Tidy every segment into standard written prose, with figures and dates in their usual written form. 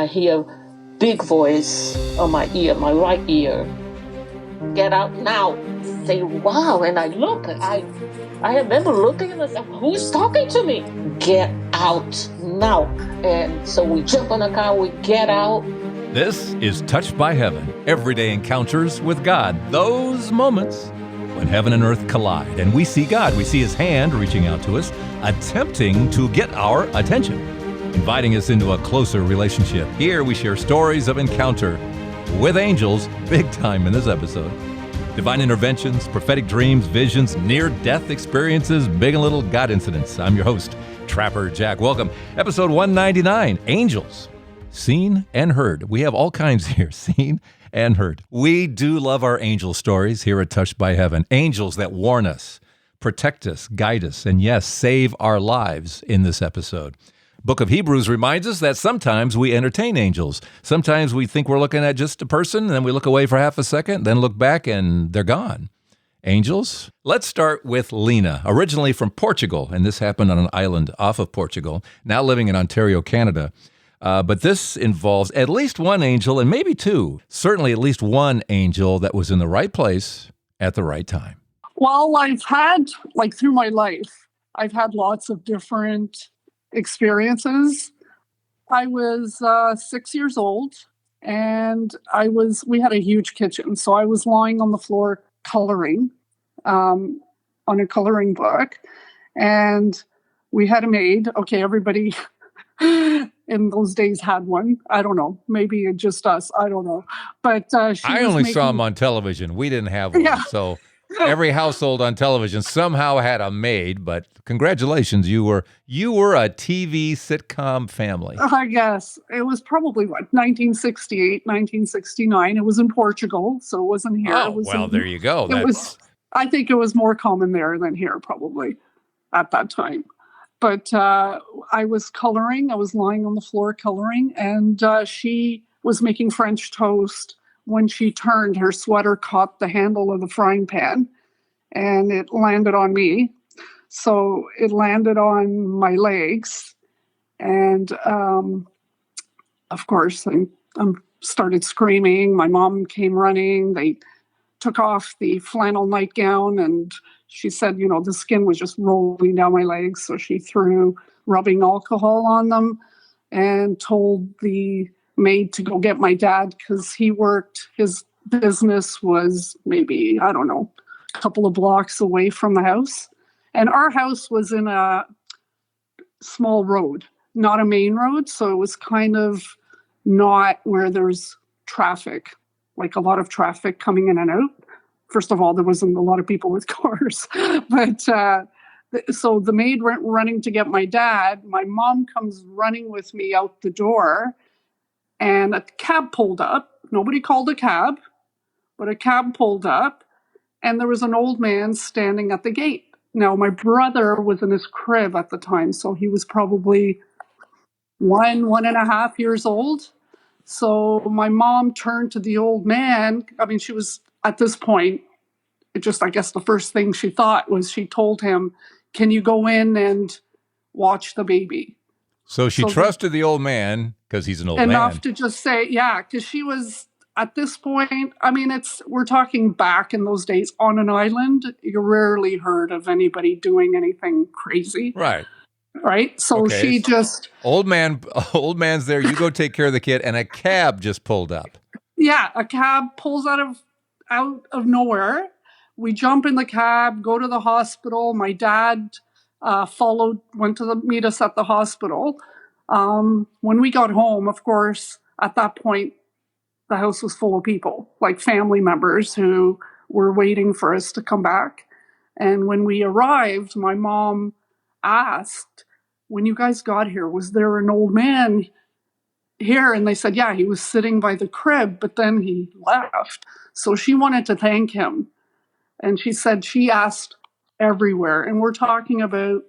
I hear big voice on my ear, my right ear. Get out now. I say, wow. And I look, I remember looking and I said, who's talking to me? Get out now. And so we jump on the car, we get out. This is Touched by Heaven, everyday encounters with God. Those moments when heaven and earth collide and we see God. We see His hand reaching out to us, attempting to get our attention, inviting us into a closer relationship. Here we share stories of encounter with angels, big time in this episode. Divine interventions, prophetic dreams, visions, near-death experiences, big and little God incidents. I'm your host, Trapper Jack. Welcome. Episode 199, Angels, Seen and Heard. We have all kinds here, seen and heard. We do love our angel stories here at Touched by Heaven. Angels that warn us, protect us, guide us, and yes, save our lives in this episode. Book of Hebrews reminds us that sometimes we entertain angels. Sometimes we think we're looking at just a person, and then we look away for half a second, then look back, and they're gone. Angels? Let's start with Lena, originally from Portugal, and this happened on an island off of Portugal, now living in Ontario, Canada. But this involves at least one angel, and maybe two, certainly at least one angel that was in the right place at the right time. Well, I've had, through my life, I've had lots of different experiences. I was 6 years old, and we had a huge kitchen, so I was lying on the floor coloring on a coloring book, and we had a maid. Okay, everybody in those days had one. I don't know, maybe just us, I don't know, but I only saw them on television. We didn't have one. So every household on television somehow had a maid, but congratulations, you were a TV sitcom family. I guess it was probably 1968, 1969. It was in Portugal, so it wasn't here. Oh, there you go. I think it was more common there than here, probably at that time. But I was coloring. I was lying on the floor coloring, and she was making French toast. When she turned, her sweater caught the handle of the frying pan, and it landed on me. So it landed on my legs, and of course, I started screaming. My mom came running. They took off the flannel nightgown, and she said, the skin was just rolling down my legs. So she threw rubbing alcohol on them and told the maid to go get my dad because his business was maybe, I don't know, a couple of blocks away from the house. And our house was in a small road, not a main road. So it was kind of not where there's traffic, like a lot of traffic coming in and out. First of all, there wasn't a lot of people with cars. But so the maid went running to get my dad. My mom comes running with me out the door. And a cab pulled up. Nobody called a cab, but a cab pulled up, and there was an old man standing at the gate. Now, my brother was in his crib at the time, so he was probably 1.5 years old. So my mom turned to the old man. I mean, she was, at this point, I guess the first thing she thought was she told him, can you go in and watch the baby? So she trusted the old man because he's an old man. Enough to just say, yeah, because she was, at this point, I mean, we're talking back in those days on an island. You rarely heard of anybody doing anything crazy. Right. So okay, she just... Old man's there, you go take care of the kid, and a cab just pulled up. Yeah, a cab pulls out of nowhere. We jump in the cab, go to the hospital. My dad went to meet us at the hospital. When we got home, of course, at that point, the house was full of people, like family members who were waiting for us to come back. And when we arrived, my mom asked, when you guys got here, was there an old man here? And they said, yeah, he was sitting by the crib, but then he left. So she wanted to thank him. And she said she asked everywhere. And we're talking about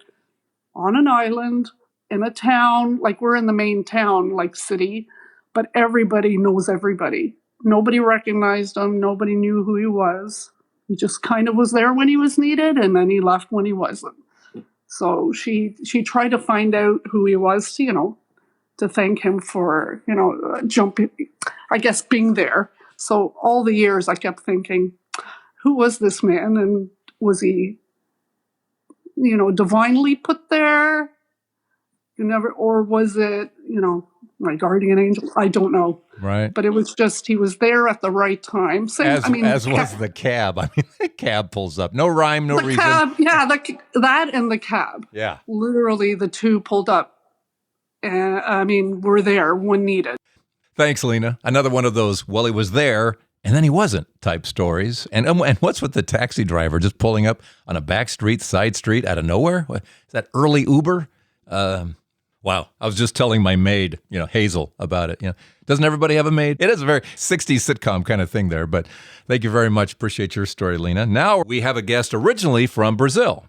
on an island, in a town, like we're in the main town, like city, but everybody knows everybody. Nobody recognized him. Nobody knew who he was. He just kind of was there when he was needed, and then he left when he wasn't. So she tried to find out who he was, to thank him for, jumping, I guess, being there. So all the years I kept thinking, who was this man? And was he, divinely put there? Or was it, my guardian angel? I don't know. Right. But it was just, he was there at the right time. As was the cab. I mean, the cab pulls up. No rhyme, no reason. Cab, yeah, that and the cab. Yeah. Literally, the two pulled up. And, were there when needed. Thanks, Lena. Another one of those, well, he was there, and then he wasn't type stories. And what's with the taxi driver just pulling up on a back street, side street, out of nowhere? Is that early Uber? Wow. I was just telling my maid, Hazel, about it. Doesn't everybody have a maid? It is a very 60s sitcom kind of thing there. But thank you very much. Appreciate your story, Lena. Now we have a guest originally from Brazil,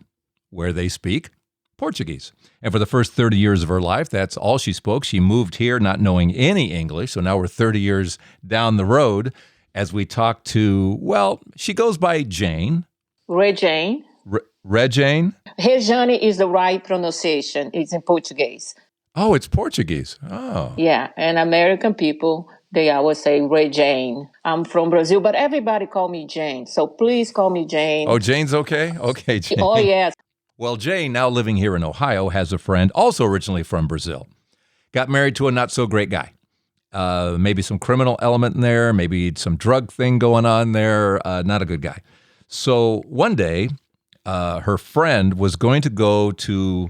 where they speak Portuguese. And for the first 30 years of her life, that's all she spoke. She moved here not knowing any English. So now we're 30 years down the road as we talk to, she goes by Jane. Regine. Regine? Rejane is the right pronunciation. It's in Portuguese. Oh, it's Portuguese. Oh. Yeah, and American people, they always say Regine. I'm from Brazil, but everybody call me Jane. So please call me Jane. Oh, Jane's okay? Okay, Jane. Oh, yes. Well, Jane, now living here in Ohio, has a friend, also originally from Brazil. Got married to a not-so-great guy. Maybe some criminal element in there, maybe some drug thing going on there. Not a good guy. So one day, her friend was going to go to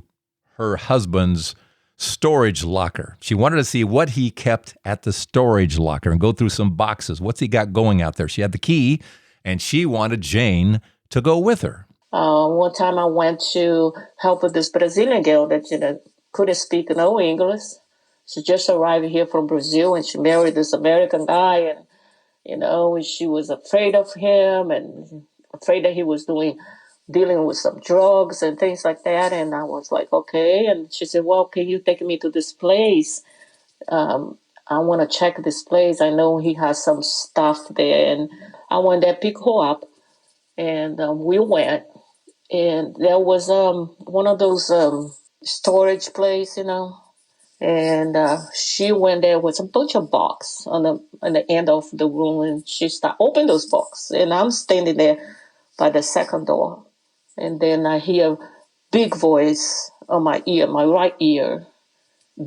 her husband's storage locker. She wanted to see what he kept at the storage locker and go through some boxes. What's he got going out there? She had the key, and she wanted Jane to go with her. One time I went to help with this Brazilian girl that couldn't speak no English. She just arrived here from Brazil, and she married this American guy, and she was afraid of him and afraid that he was dealing with some drugs and things like that. And I was like, okay. And she said, well, can you take me to this place? I want to check this place. I know he has some stuff there. And I went there, pick her up, and we went. And there was one of those storage place, and she went there with a bunch of boxes on the end of the room, and she started open those boxes. And I'm standing there by the second door. And then I hear a big voice on my ear, my right ear,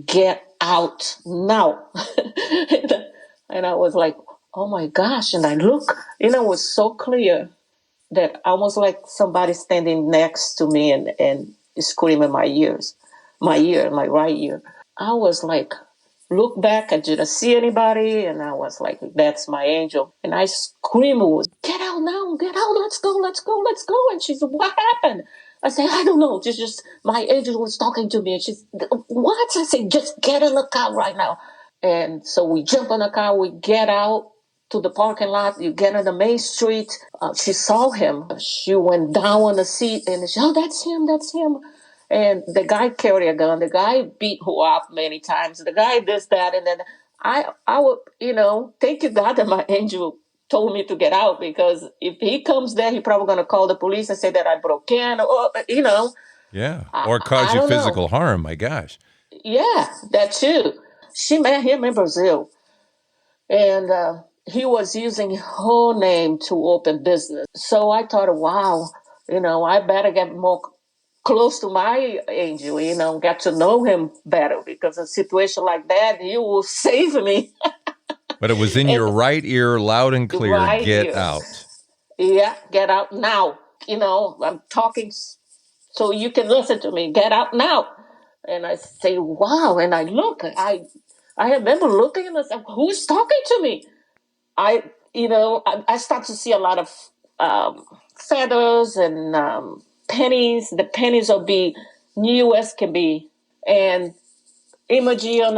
get out now. And I was like, oh my gosh. And I look, it was so clear that almost like somebody standing next to me and screaming in my my right ear. I was like, look back, I didn't see anybody, and I was like, that's my angel. And I screamed, get out now, get out, let's go. And she said, what happened? I said, I don't know, just my angel was talking to me. And she said, what? I said, just get in the car right now. And so we jump in the car, we get out to the parking lot, you get on the main street. She saw him. She went down on the seat, and she, oh, that's him. And the guy carried a gun. The guy beat her up many times. The guy this, that, and then I would, thank you God that my angel told me to get out, because if he comes there, he's probably going to call the police and say that I broke in, or, Yeah, or cause you physical harm, my gosh. Yeah, that too. She met him in Brazil. And he was using her name to open business. So I thought, wow, I better get more close to my angel, get to know him better, because a situation like that, he will save me. But it was in your right ear, loud and clear, right get ear. Out. Yeah, get out now. I'm talking so you can listen to me. Get out now. And I say, wow. And I look, I remember looking and I said, who's talking to me? I start to see a lot of feathers and pennies. The pennies will be new as can be, and imagery on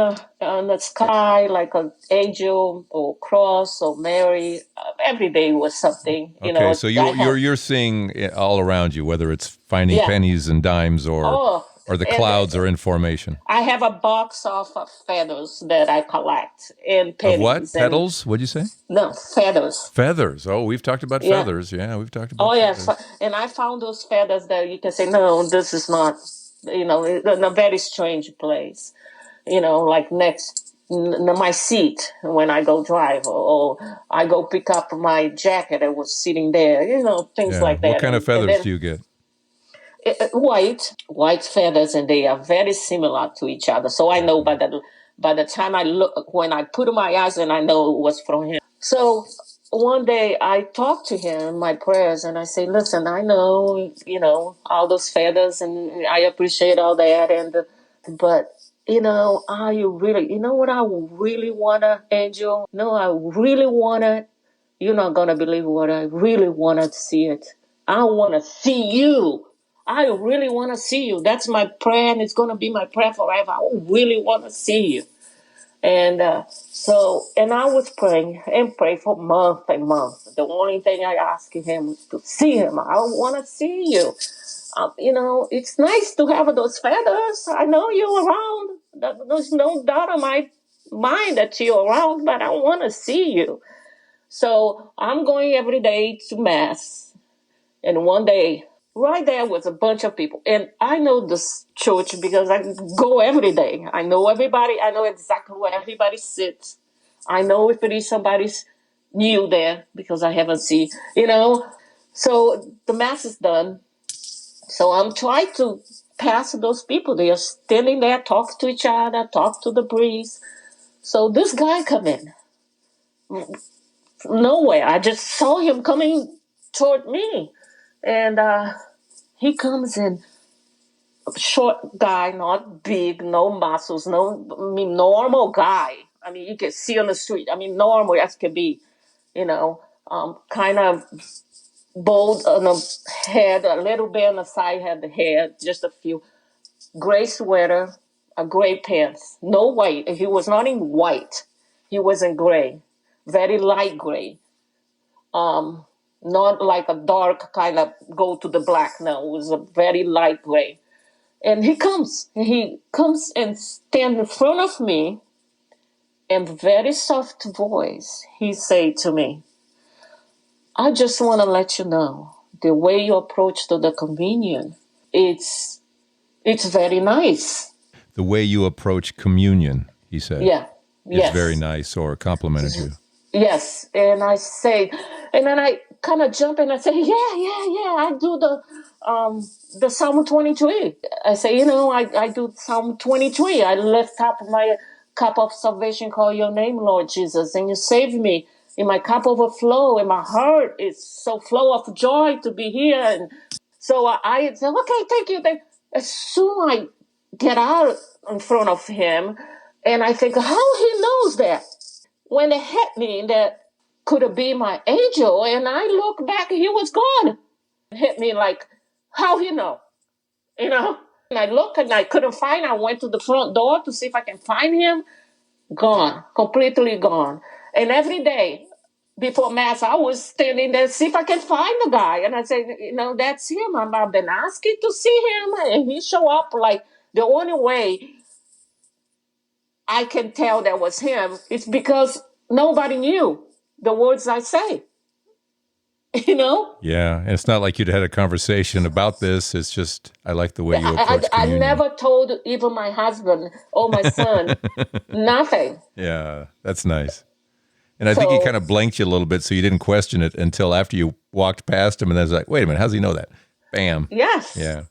the sky, like an angel or cross or Mary. Every day was something. Okay, so you're seeing it all around you, whether it's finding pennies and dimes or the clouds are in formation. I have a box of feathers that I collect and pennies. Of what? Petals? What'd you say? No, feathers. Feathers. Oh, we've talked about feathers. Yeah, we've talked about feathers. Oh, yeah. And I found those feathers that you can say, no, this is not, in a very strange place. like next my seat when I go drive, or I go pick up my jacket that was sitting there, things like that. What kind of feathers do you get? White feathers, and they are very similar to each other. So I know by the time I look, when I put my eyes, and I know it was from him. So one day I talked to him in my prayers, and I say, listen, I know, all those feathers, and I appreciate all that, but are you really, what I really want, Angel? No, I really want it. You're not going to believe what I really want to see it. I want to see you. I really want to see you. That's my prayer, and it's going to be my prayer forever. I really want to see you. And and I was praying and praying for months and months. The only thing I asked him was to see him. I want to see you. It's nice to have those feathers. I know you're around. There's no doubt in my mind that you're around, but I want to see you. So I'm going every day to Mass. And one day, right there was a bunch of people. And I know this church because I go every day. I know everybody. I know exactly where everybody sits. I know if it is somebody's new there because I haven't seen, So the Mass is done. So I'm trying to pass those people. They are standing there, talk to each other, talk to the priest. So this guy come in. Nowhere. I just saw him coming toward me. And he comes in, short guy, not big, no muscles, normal guy. I mean, you can see on the street. I mean, normal as can be, kind of bald on the head, a little bit on the side, had the hair, just a few. Gray sweater, a gray pants, no white. He was not in white. He was in gray, very light gray. Not like a dark kind of go to the black. No, it was a very light gray. And he comes and stands in front of me, and very soft voice, he say to me, I just want to let you know the way you approach to the communion, it's very nice. The way you approach communion, he said. Yeah. It's very nice, or complimented you. Yes. And I say, and then I kind of jump and I say, yeah. I do the Psalm 23. I say, I do Psalm 23. I lift up my cup of salvation, call your name, Lord Jesus, and you save me. In my cup overflow, and my heart is so full of joy to be here. And so I said, okay, thank you. As soon as I get out in front of him, and I think, how he knows that? When it hit me, that could have been my angel, and I look back, he was gone. It hit me like, how he know? And I look and I couldn't find him. I went to the front door to see if I can find him. Gone, completely gone. And every day before Mass, I was standing there to see if I can find the guy. And I said, that's him. I've been asking to see him. And he show up like the only way I can tell that was him is because nobody knew the words I say. Yeah, and it's not like you'd had a conversation about this. It's just, I like the way you approach communion. I never told even my husband or my son, nothing. Yeah, that's nice. And I think he kind of blanked you a little bit, so you didn't question it until after you walked past him, and then it's like, wait a minute, how does he know that? Bam. Yes. Yeah.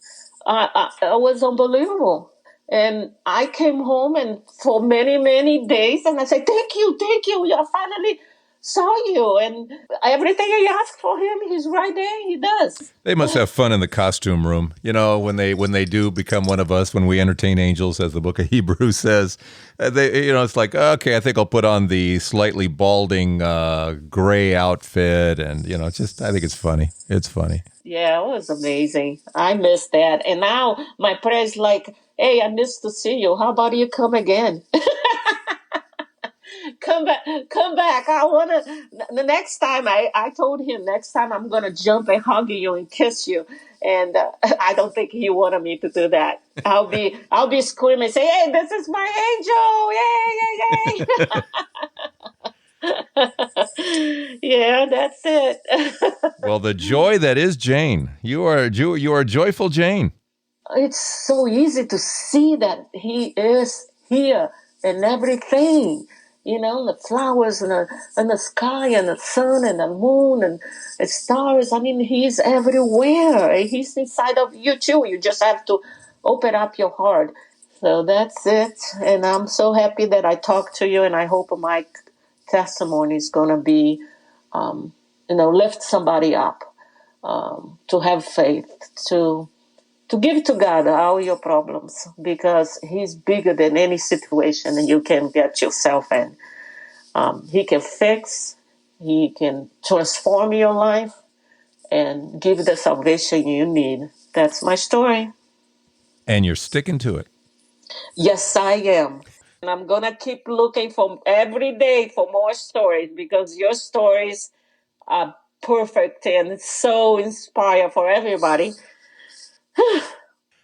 It was unbelievable. And I came home and for many, many days, and I said, thank you. I finally saw you. And everything I asked for him, he's right there. He does. They must have fun in the costume room. When they do become one of us, when we entertain angels, as the book of Hebrews says, it's like, okay, I think I'll put on the slightly balding gray outfit. And, I think it's funny. It's funny. Yeah, it was amazing. I missed that. And now my prayer is like, hey, I missed to see you. How about you come again? Come back. I want to, the next time I told him next time I'm going to jump and hug you and kiss you. And I don't think he wanted me to do that. I'll be screaming, say, hey, this is my angel. Yay. Yeah, that's it. Well, the joy that is Jane. You are joyful Jane. It's so easy to see that he is here and everything. The flowers and the sky and the sun and the moon and the stars. I mean, he's everywhere. He's inside of you too. You just have to open up your heart. So that's it. And I'm so happy that I talked to you, and I hope my testimony is going to be, lift somebody up, to have faith, to give to God all your problems, because He's bigger than any situation that you can get yourself in. He can fix, He can transform your life and give the salvation you need. That's my story. And you're sticking to it. Yes, I am. And I'm going to keep looking for every day for more stories, because your stories are perfect and so inspire for everybody.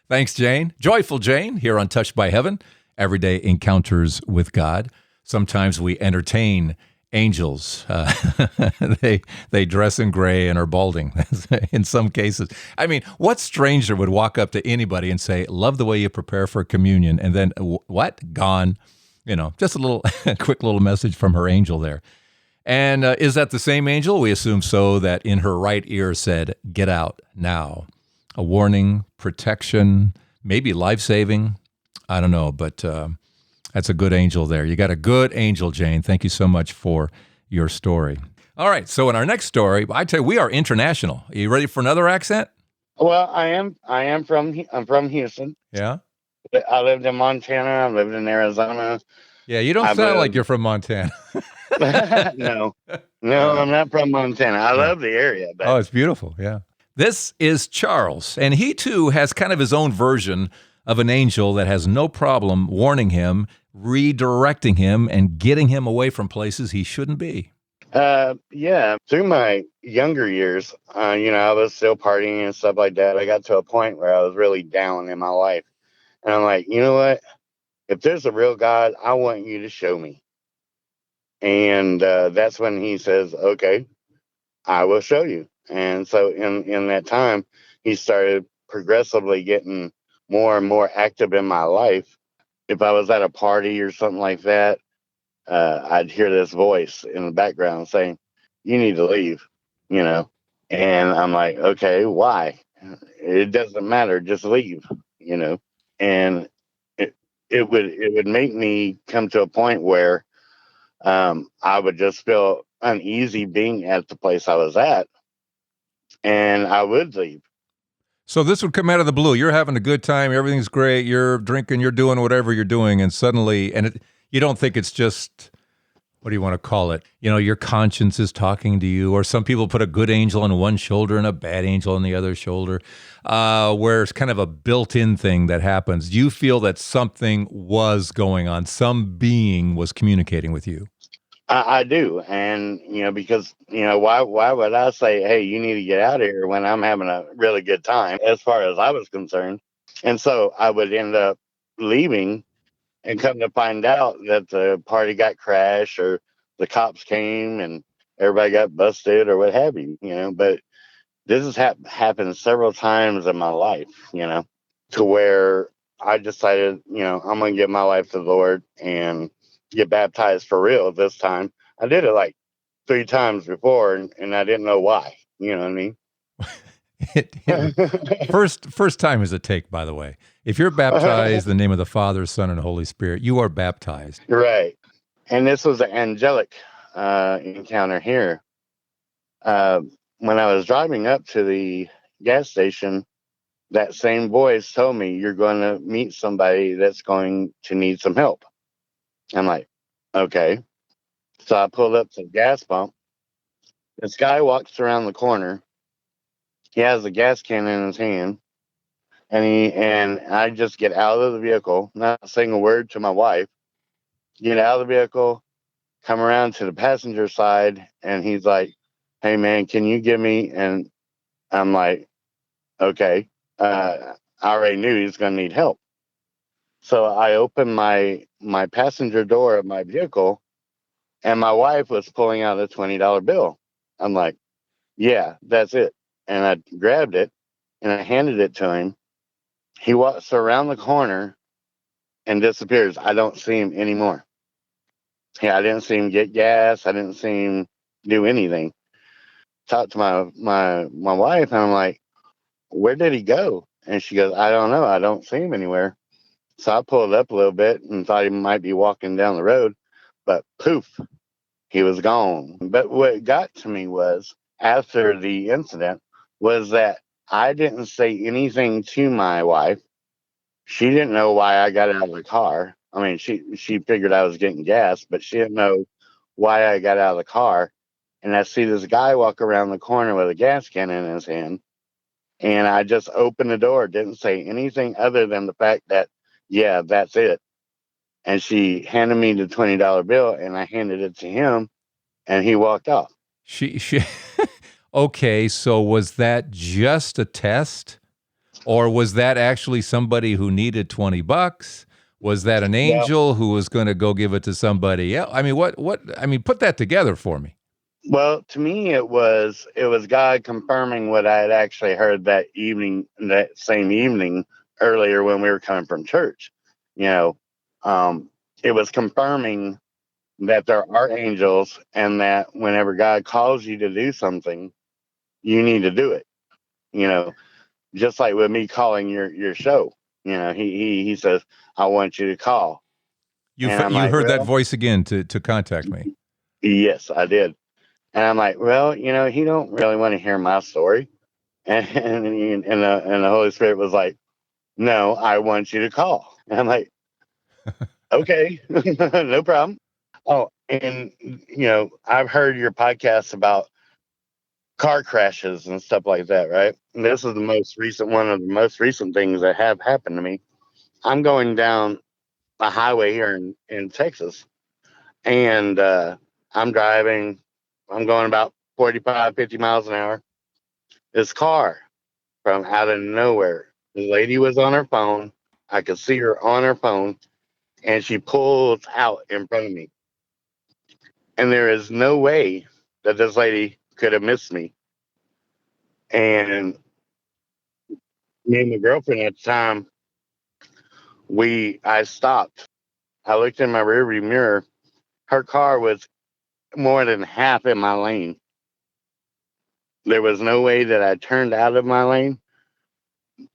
Thanks, Jane. Joyful Jane here on Touched by Heaven, everyday encounters with God. Sometimes we entertain angels. They dress in gray and are balding in some cases. I mean, what stranger would walk up to anybody and say, love the way you prepare for communion, and then what? Gone. Just a little quick little message from her angel there. And is that the same angel? We assume so, that in her right ear said, get out now. A warning, protection, maybe life-saving. I don't know, but that's a good angel there. You got a good angel, Jane. Thank you so much for your story. All right, so in our next story, I tell you, we are international. Are you ready for another accent? Well, I am. I'm from Houston. Yeah? I lived in Montana. I lived in Arizona. Yeah, you don't sound like you're from Montana. No, I'm not from Montana. I love the area. But... Oh, it's beautiful. Yeah. This is Charles, and he too has kind of his own version of an angel that has no problem warning him, redirecting him, and getting him away from places he shouldn't be. Yeah. Through my younger years, I was still partying and stuff like that. I got to a point where I was really down in my life. And I'm like, you know what? If there's a real God, I want you to show me. And that's when he says, okay, I will show you. And so in that time, he started progressively getting more and more active in my life. If I was at a party or something like that, I'd hear this voice in the background saying, you need to leave, and I'm like, okay, why? It doesn't matter. Just leave, and it would make me come to a point where I would just feel uneasy being at the place I was at, and I would leave. So this would come out of the blue. You're having a good time. Everything's great. You're drinking. You're doing whatever you're doing. And suddenly, you don't think it's just, what do you want to call it? Your conscience is talking to you. Or some people put a good angel on one shoulder and a bad angel on the other shoulder, where it's kind of a built-in thing that happens. Do you feel that something was going on? Some being was communicating with you? I do. And, because, why would I say, hey, you need to get out of here when I'm having a really good time, as far as I was concerned. And so I would end up leaving and come to find out that the party got crashed or the cops came and everybody got busted or what have you, But this has happened several times in my life, to where I decided, I'm going to give my life to the Lord and get baptized for real this time. I did it like 3 times before and I didn't know why. You know what I mean? First time is a take, by the way. If you're baptized in the name of the Father, Son, and Holy Spirit, you are baptized. Right. And this was an angelic encounter here. When I was driving up to the gas station, that same voice told me, you're going to meet somebody that's going to need some help. I'm like, okay. So I pulled up to the gas pump. This guy walks around the corner. He has a gas can in his hand. And I just get out of the vehicle, not saying a word to my wife, get out of the vehicle, come around to the passenger side, and he's like, hey, man, can you give me? And I'm like, okay. I already knew he was going to need help. So I opened my passenger door of my vehicle, and my wife was pulling out a $20 bill. I'm like, yeah, that's it. And I grabbed it, and I handed it to him. He walks around the corner, and disappears. I don't see him anymore. Yeah, I didn't see him get gas. I didn't see him do anything. Talked to my wife, and I'm like, where did he go? And she goes, I don't know. I don't see him anywhere. So I pulled up a little bit and thought he might be walking down the road, but poof, he was gone. But what got to me was, after the incident, was that I didn't say anything to my wife. She didn't know why I got out of the car. I mean, she figured I was getting gas, but she didn't know why I got out of the car. And I see this guy walk around the corner with a gas can in his hand. And I just opened the door, didn't say anything other than the fact that, yeah, that's it. And she handed me the $20 bill, and I handed it to him, and he walked off. She Okay, so was that just a test? Or was that actually somebody who needed $20? Was that an angel who was going to go give it to somebody else? I mean, put that together for me. Well, to me, it was God confirming what I had actually heard that same evening earlier when we were coming from church. It was confirming that there are angels, and that whenever God calls you to do something, you need to do it. Just like with me calling your show. He says, I want you to call. You heard that voice again to contact me. Yes, I did. And I'm like, well, he don't really want to hear my story. And the Holy Spirit was like, no, I want you to call. And I'm like, okay, no problem. Oh, and, I've heard your podcast about car crashes and stuff like that, right? And this is one of the most recent things that have happened to me. I'm going down a highway here in Texas, and I'm driving. I'm going about 45, 50 miles an hour. This car from out of nowhere, the lady was on her phone. I could see her on her phone, and she pulls out in front of me. And there is no way that this lady could have missed me. And me and my girlfriend at the time, I stopped. I looked in my rearview mirror. Her car was more than half in my lane. There was no way that I turned out of my lane.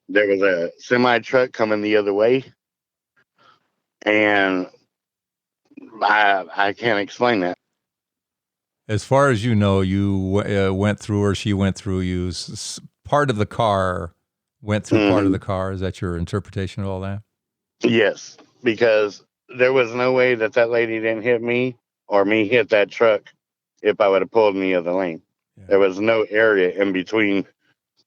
There was a semi truck coming the other way, and I can't explain that. As far as you know, you went through, or she went through you. Part of the car went through part of the car. Is that your interpretation of all that? Yes, because there was no way that lady didn't hit me or me hit that truck if I would have pulled in the other lane. Yeah. There was no area in between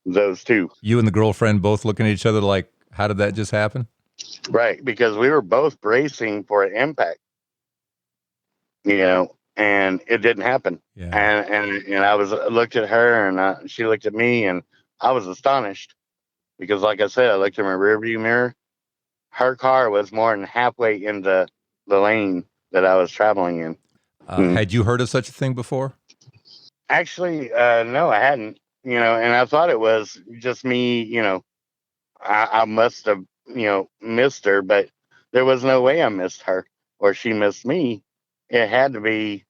those two. You and the girlfriend both looking at each other like, how did that just happen? Right, because we were both bracing for an impact, and it didn't happen. Yeah. And I looked at her, and she looked at me, and I was astonished because, like I said, I looked in my rearview mirror. Her car was more than halfway into the lane that I was traveling in. Had you heard of such a thing before? Actually, no, I hadn't. And I thought it was just me. I must have, missed her, but there was no way I missed her or she missed me. It had to be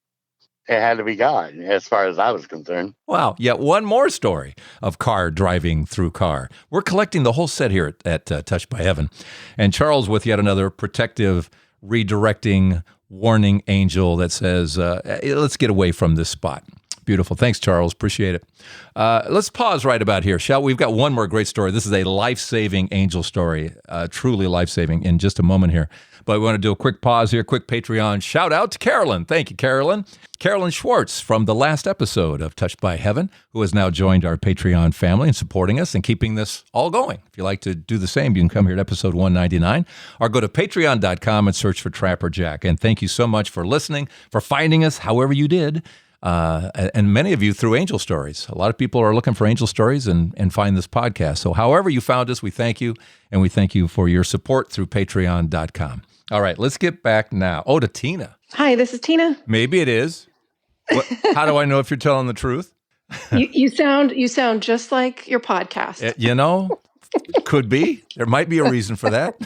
God, as far as I was concerned. Wow. Yet one more story of car driving through car. We're collecting the whole set here at Touched by Heaven. And Charles with yet another protective, redirecting, warning angel that says, let's get away from this spot. Beautiful. Thanks, Charles. Appreciate it. Let's pause right about here, shall we? We've got one more great story. This is a life-saving angel story, truly life-saving, in just a moment here. But we want to do a quick pause here, quick Patreon shout out to Carolyn. Thank you, Carolyn. Carolyn Schwartz from the last episode of Touched by Heaven, who has now joined our Patreon family and supporting us and keeping this all going. If you'd like to do the same, you can come here to episode 199 or go to patreon.com and search for Trapper Jack. And thank you so much for listening, for finding us however you did. And many of you through angel stories. A lot of people are looking for angel stories and find this podcast. So however you found us, we thank you. And we thank you for your support through patreon.com. All right, let's get back now. Oh, to Tina. Hi, this is Tina. Maybe it is. How do I know if you're telling the truth? You sound just like your podcast. Could be. There might be a reason for that.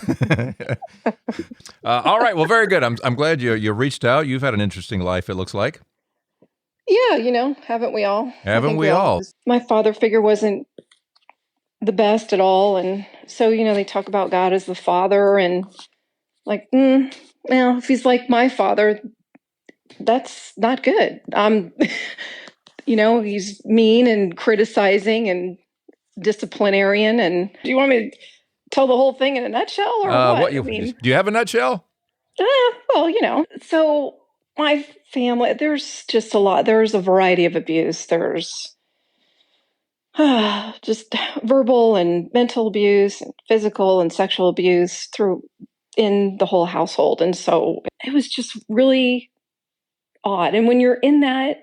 All right. Well, very good. I'm glad you reached out. You've had an interesting life, it looks like. Yeah, haven't we all? Haven't we all? My father figure wasn't the best at all. And so, they talk about God as the father and like, well, if he's like my father, that's not good. He's mean and criticizing and disciplinarian. And do you want me to tell the whole thing in a nutshell or what? Do you have a nutshell? So my family, there's just a lot. There's a variety of abuse. There's just verbal and mental abuse and physical and sexual abuse in the whole household. And so it was just really odd. And when you're in that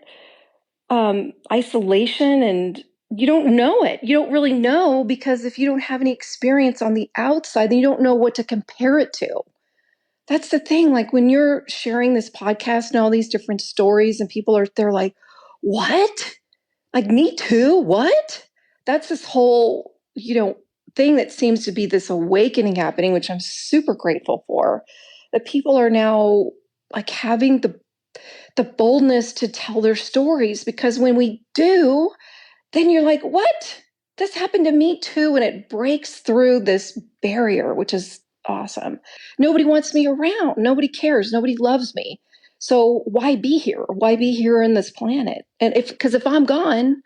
isolation and you don't know it, you don't really know, because if you don't have any experience on the outside, then you don't know what to compare it to. That's the thing. Like when you're sharing this podcast and all these different stories and they're like, what? Like, me too? What? That's this whole, thing that seems to be this awakening happening, which I'm super grateful for, that people are now like having the boldness to tell their stories, because when we do, then you're like, what? This happened to me too. And it breaks through this barrier, which is awesome. Nobody wants me around. Nobody cares. Nobody loves me. So why be here? Why be here in this planet? And because if I'm gone,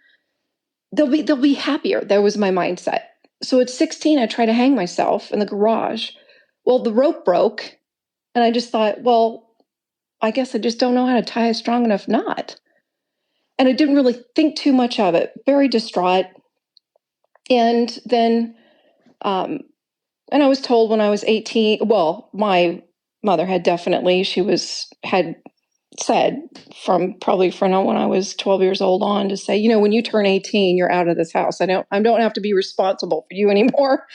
they'll be happier. That was my mindset. So at 16, I tried to hang myself in the garage. Well, the rope broke. And I just thought, well, I guess I just don't know how to tie a strong enough knot. And I didn't really think too much of it. Very distraught. And then, and I was told when I was 18, well, my mother had said from when I was 12 years old on to say, when you turn 18, you're out of this house. I don't have to be responsible for you anymore.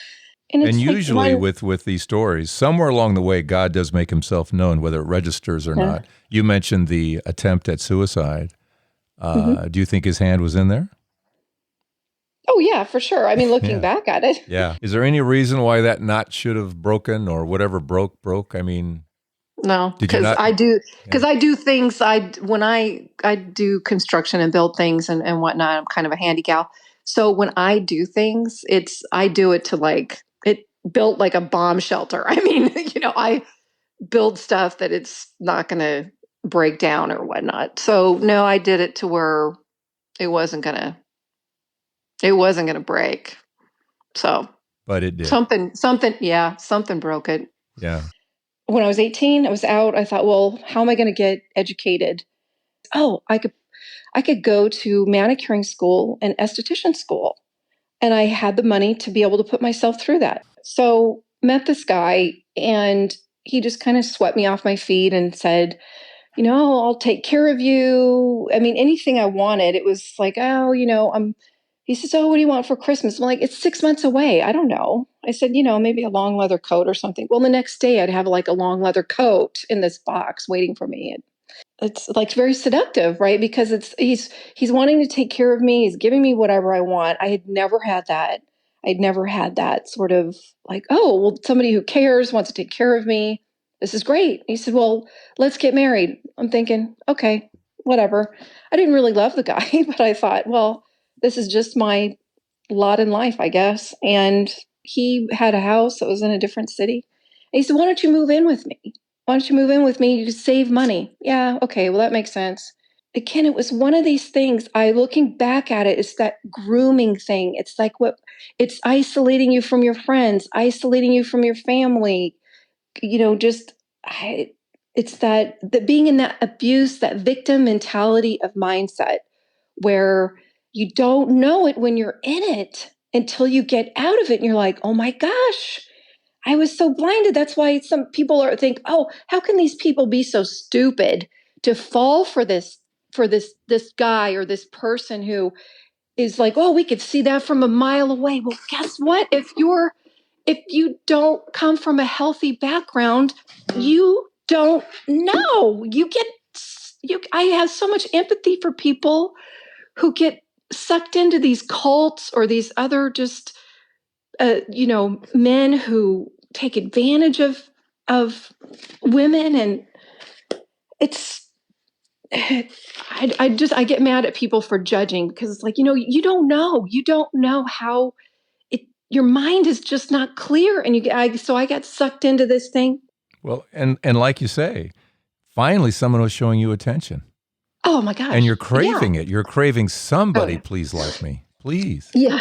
And usually with these stories, somewhere along the way, God does make himself known, whether it registers or not. You mentioned the attempt at suicide. Do you think his hand was in there? Oh, yeah, for sure. I mean, looking back at it. Yeah. Is there any reason why that knot should have broken, or whatever broke? I mean, no, because I do things. When I do construction and build things and whatnot, I'm kind of a handy gal. So when I do things, I do it to it built like a bomb shelter. I mean, I build stuff that it's not going to break down or whatnot. So no, I did it to where it wasn't gonna break. So, but it did. Something broke it. Yeah. When I was 18, I was out. I thought, well, how am I going to get educated? Oh, I could go to manicuring school and esthetician school. And I had the money to be able to put myself through that. So met this guy, and he just kind of swept me off my feet and said, I'll take care of you. I mean, anything I wanted. It was like, he says, oh, what do you want for Christmas? I'm like, it's 6 months away. I don't know. I said, maybe a long leather coat or something. Well, the next day I'd have like a long leather coat in this box waiting for me. It's like very seductive, right? Because he's wanting to take care of me. He's giving me whatever I want. I had never had that. I'd never had that sort of like, oh, well, somebody who cares, wants to take care of me. This is great. He said, well, let's get married. I'm thinking, okay, whatever. I didn't really love the guy, but I thought, well, this is just my lot in life, I guess. And he had a house that was in a different city. And he said, why don't you move in with me? Why don't you move in with me? You save money. Yeah, okay, well, that makes sense. Again, it was one of these things. Looking back at it, it's that grooming thing. It's like it's isolating you from your friends, isolating you from your family. It's that being in that abuse, that victim mentality of mindset, where you don't know it when you're in it until you get out of it. And you're like, oh my gosh, I was so blinded. That's why some people think, oh, how can these people be so stupid to fall for this guy or this person who is like, oh, we could see that from a mile away. Well, guess what? If you don't come from a healthy background, you don't know. I have so much empathy for people who get sucked into these cults or these other just men who take advantage of women, and I get mad at people for judging, because it's like, you don't know how your mind is just not clear, and so I got sucked into this thing. Well, and like you say, finally someone was showing you attention. Oh my gosh. And you're craving it. You're craving somebody, please like me. Please. Yeah.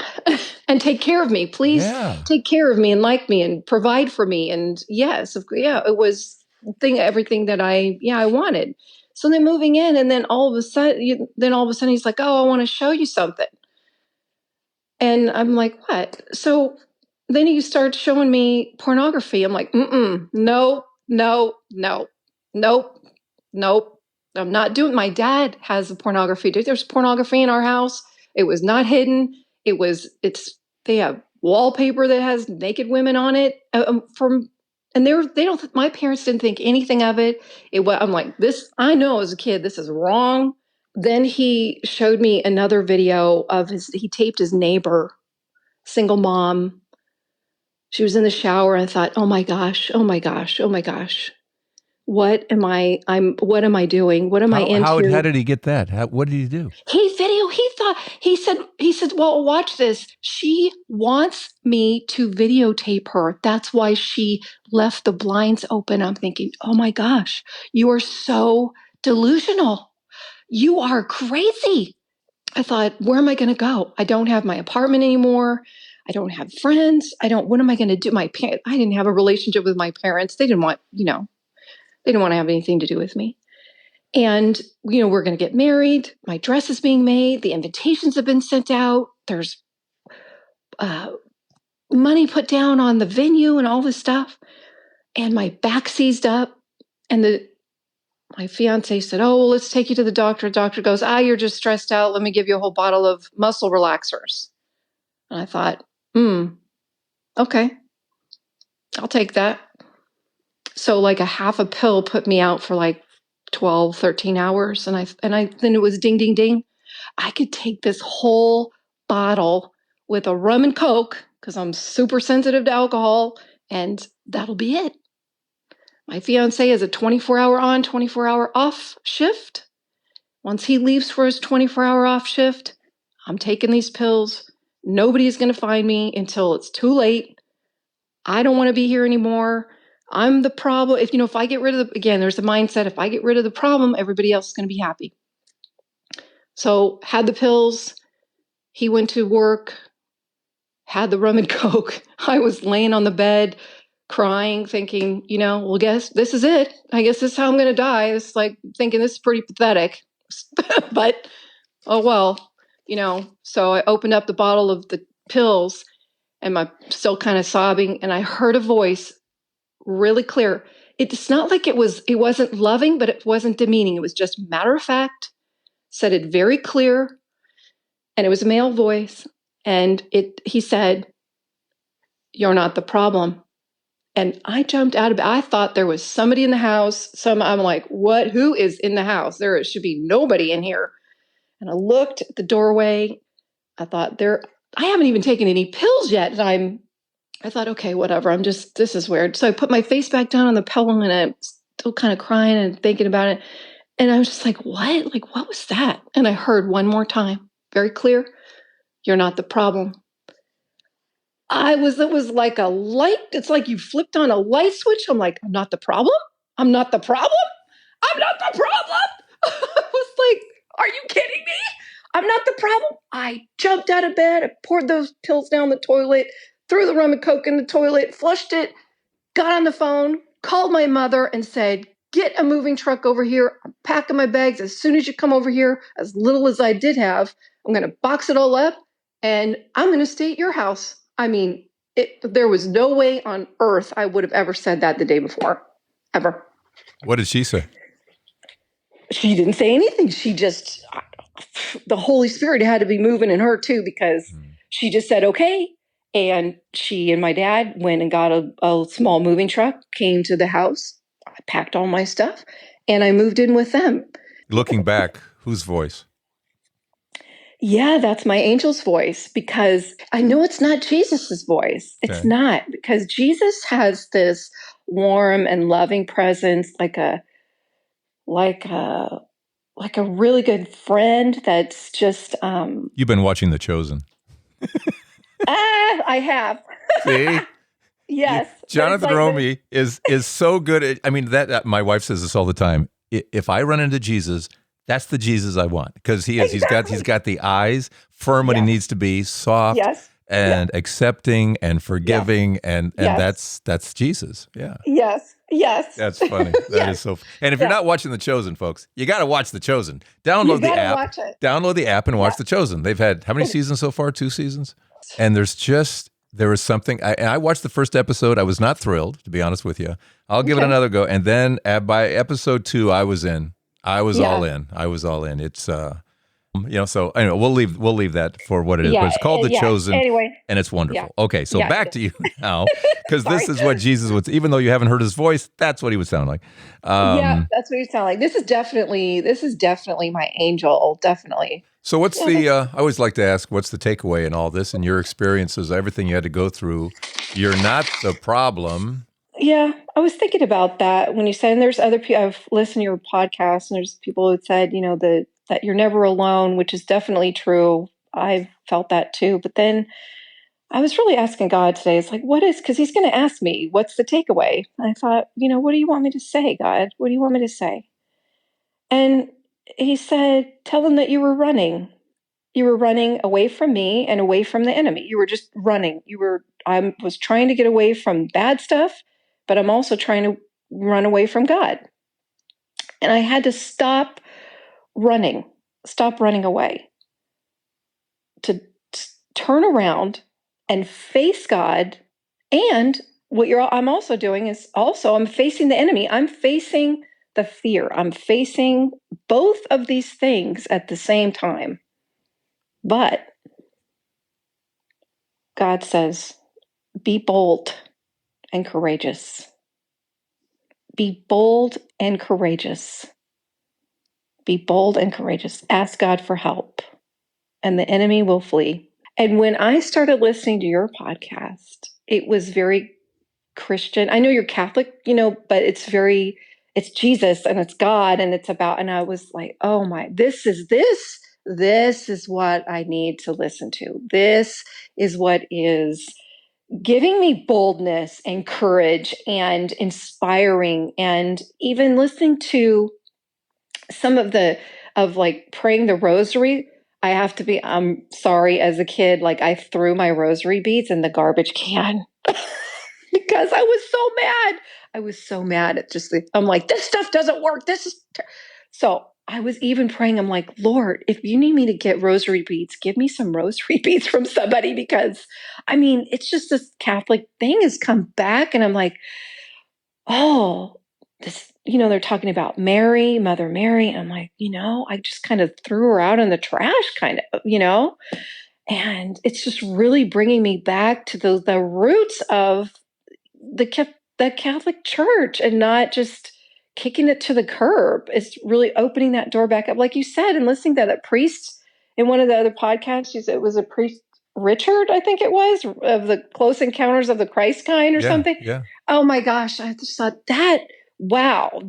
And take care of me. Please take care of me and like me and provide for me. And yes, it was everything that I wanted. So then moving in, and then all of a sudden he's like, "Oh, I want to show you something." And I'm like, "What?" So then he starts showing me pornography. I'm like, no. I'm not doing. My dad has a pornography. There's pornography in our house. It was not hidden. They have wallpaper that has naked women on it. My parents didn't think anything of it. I'm like, this, I know as a kid, this is wrong. Then he showed me another video he taped his neighbor, single mom. She was in the shower, and I thought, oh my gosh. What am I doing? What am I into? How did he get that? What did he do? He said, well, watch this. She wants me to videotape her. That's why she left the blinds open. I'm thinking, oh my gosh, you are so delusional. You are crazy. I thought, where am I going to go? I don't have my apartment anymore. I don't have friends. What am I going to do? I didn't have a relationship with my parents. They didn't want to have anything to do with me. And, we're going to get married. My dress is being made. The invitations have been sent out. There's money put down on the venue and all this stuff. And my back seized up. And my fiance said, oh, well, let's take you to the doctor. The doctor goes, you're just stressed out. Let me give you a whole bottle of muscle relaxers. And I thought, okay, I'll take that. So like a half a pill put me out for like 12, 13 hours. And then it was ding, ding, ding. I could take this whole bottle with a rum and Coke, because I'm super sensitive to alcohol, and that'll be it. My fiance is a 24-hour on, 24-hour off shift. Once he leaves for his 24-hour off shift, I'm taking these pills. Nobody's going to find me until it's too late. I don't want to be here anymore. I'm the problem. If I get rid of there's the mindset, if I get rid of the problem, everybody else is going to be happy. So had the pills, he went to work, had the rum and Coke. I was laying on the bed crying, thinking, well, guess this is it. I guess this is how I'm going to die. It's like thinking this is pretty pathetic, but oh, well, so I opened up the bottle of the pills, and I'm still kind of sobbing. And I heard a voice really clear. It's not like it wasn't loving, but it wasn't demeaning. It was just matter of fact, said it very clear. And it was a male voice. And he said, you're not the problem. And I jumped out of bed. I thought there was somebody in the house. I'm like, what? Who is in the house? There should be nobody in here. And I looked at the doorway. I thought I haven't even taken any pills yet. And I thought, okay, whatever. This is weird. So I put my face back down on the pillow, and I'm still kind of crying and thinking about it. And I was just like, what? Like, what was that? And I heard one more time, very clear, you're not the problem. It was like a light. It's like you flipped on a light switch. I'm like, I'm not the problem. I'm not the problem. I'm not the problem. I was like, are you kidding me? I'm not the problem. I jumped out of bed. I poured those pills down the toilet, threw the rum and Coke in the toilet, flushed it, got on the phone, called my mother and said, get a moving truck over here. I'm packing my bags. As soon as you come over here, as little as I did have, I'm going to box it all up, and I'm going to stay at your house. I mean, there was no way on earth I would have ever said that the day before, ever. What did she say? She didn't say anything. She just, the Holy Spirit had to be moving in her too, because she just said, okay. And she and my dad went and got a small moving truck, came to the house. I packed all my stuff, and I moved in with them. Looking back, whose voice? Yeah, that's my angel's voice, because I know it's not Jesus's voice. It's Okay. not, because Jesus has this warm and loving presence, like a really good friend that's just You've been watching The Chosen. I have. See? Yes. Jonathan Romy is so good at, I mean, that my wife says this all the time. If I run into Jesus, that's the Jesus I want, because he's got the eyes firm when he needs to be, soft and accepting and forgiving, and that's Jesus. Yeah. Yes. That's funny. That is so. And if you're not watching The Chosen, folks, you got to watch The Chosen. Download the app. Watch it. Download the app and watch The Chosen. They've had how many seasons so far? 2 seasons. And there was something. I watched the first episode. I was not thrilled, to be honest with you. I'll give it another go. And then by episode 2, I was in. I was all in. It's so anyway, we'll leave that for what it is. But it's called The Chosen, and it's wonderful. Okay, so back to you now, because this is what Jesus would. Even though you haven't heard his voice, that's what he would sound like. That's what he sound like. This is definitely my angel. Definitely. So what's I always like to ask, what's the takeaway in all this and your experiences, everything you had to go through? You're not the problem. Yeah, I was thinking about that when you said, and there's other people, I've listened to your podcast, and there's people who said, that you're never alone, which is definitely true. I've felt that too. But then I was really asking God today, it's like, because he's going to ask me, what's the takeaway? And I thought, what do you want me to say, God? What do you want me to say? And he said, tell them that you were running. You were running away from me and away from the enemy. You were just running. I was trying to get away from bad stuff, but I'm also trying to run away from God. And I had to stop running away, to turn around and face God. And what I'm also doing is I'm facing the enemy. I'm facing the fear. I'm facing both of these things at the same time. But God says, be bold and courageous. Be bold and courageous. Be bold and courageous. Ask God for help, and the enemy will flee. And when I started listening to your podcast, it was very Christian. I know you're Catholic, but it's Jesus and it's God, and it's about, and I was like, oh my, this is what I need to listen to. This is what is giving me boldness and courage and inspiring, and even listening to some of praying the rosary. I'm sorry, as a kid, I threw my rosary beads in the garbage can because I was so mad. I was so mad at I'm like, this stuff doesn't work. So I was even praying. I'm like, Lord, if you need me to get rosary beads, give me some rosary beads from somebody, because it's just this Catholic thing has come back. And I'm like, oh, this, they're talking about Mary, Mother Mary. And I'm like, I just kind of threw her out in the trash, kind of, and it's just really bringing me back to the roots of the Catholic Church, and not just kicking it to the curb. It's really opening that door back up, like you said, and listening to that priest in one of the other podcasts. It was a priest, Richard, I think it was, of the Close Encounters of the Christ kind or something. Yeah. Oh my gosh, I just thought that, wow,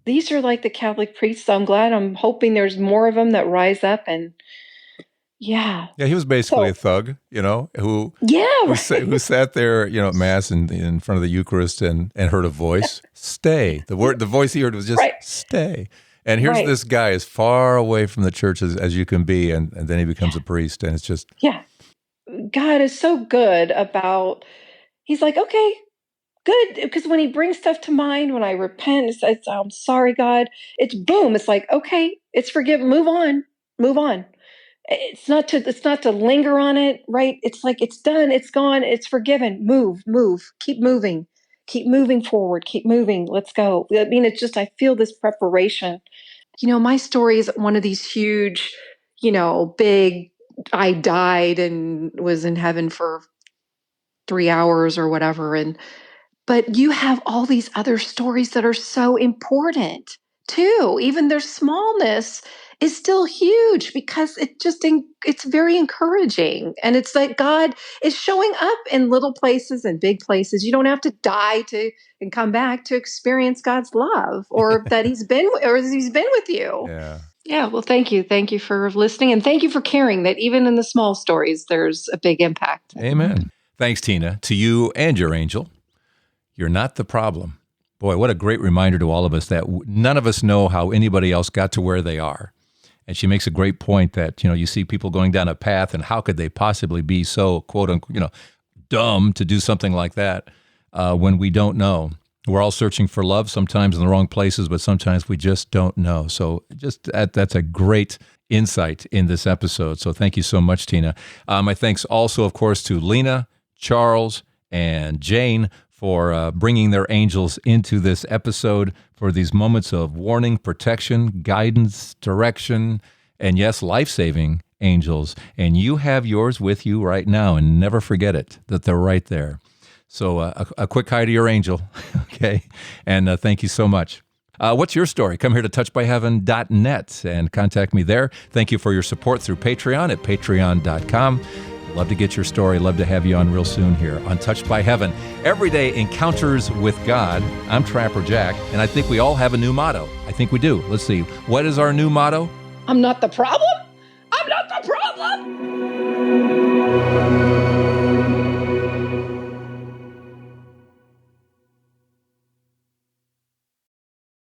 these are like the Catholic priests. So I'm hoping there's more of them that rise up. And yeah, he was basically a thug, who sat there, at Mass in front of the Eucharist and heard a voice, stay. The voice he heard was just stay. And here's this guy as far away from the church as you can be, and then he becomes a priest, and it's just God is so good about. He's like, okay, good, because when he brings stuff to mind, when I repent, it's I'm sorry, God. It's boom. It's like, okay, it's forgiven. Move on. It's not to linger on it, right? It's like, it's done, it's gone, it's forgiven. Move, keep moving forward, keep moving. Let's go. It's just, I feel this preparation. My story is one of these huge, big, I died and was in heaven for 3 hours or whatever. But you have all these other stories that are so important too. Even their smallness is still huge, because it's very encouraging. And it's like God is showing up in little places and big places. You don't have to die and come back to experience God's love, or that he's been with you. Yeah. Yeah, well, thank you. Thank you for listening, and thank you for caring that even in the small stories, there's a big impact. Amen. Thanks, Tina, to you and your angel. You're not the problem. Boy, what a great reminder to all of us that none of us know how anybody else got to where they are. And she makes a great point that, you see people going down a path, and how could they possibly be so, quote unquote, dumb to do something like that when we don't know. We're all searching for love, sometimes in the wrong places, but sometimes we just don't know. So that's a great insight in this episode. So thank you so much, Tina. My thanks also, of course, to Lena, Charles, and Jane for bringing their angels into this episode for these moments of warning, protection, guidance, direction, and yes, life-saving angels. And you have yours with you right now, and never forget it, that they're right there. So a quick hi to your angel, okay? And thank you so much. What's your story? Come here to touchedbyheaven.net and contact me there. Thank you for your support through Patreon at patreon.com. Love to get your story. Love to have you on real soon here on Touched by Heaven. Everyday encounters with God. I'm Trapper Jack, and I think we all have a new motto. I think we do. Let's see. What is our new motto? I'm not the problem.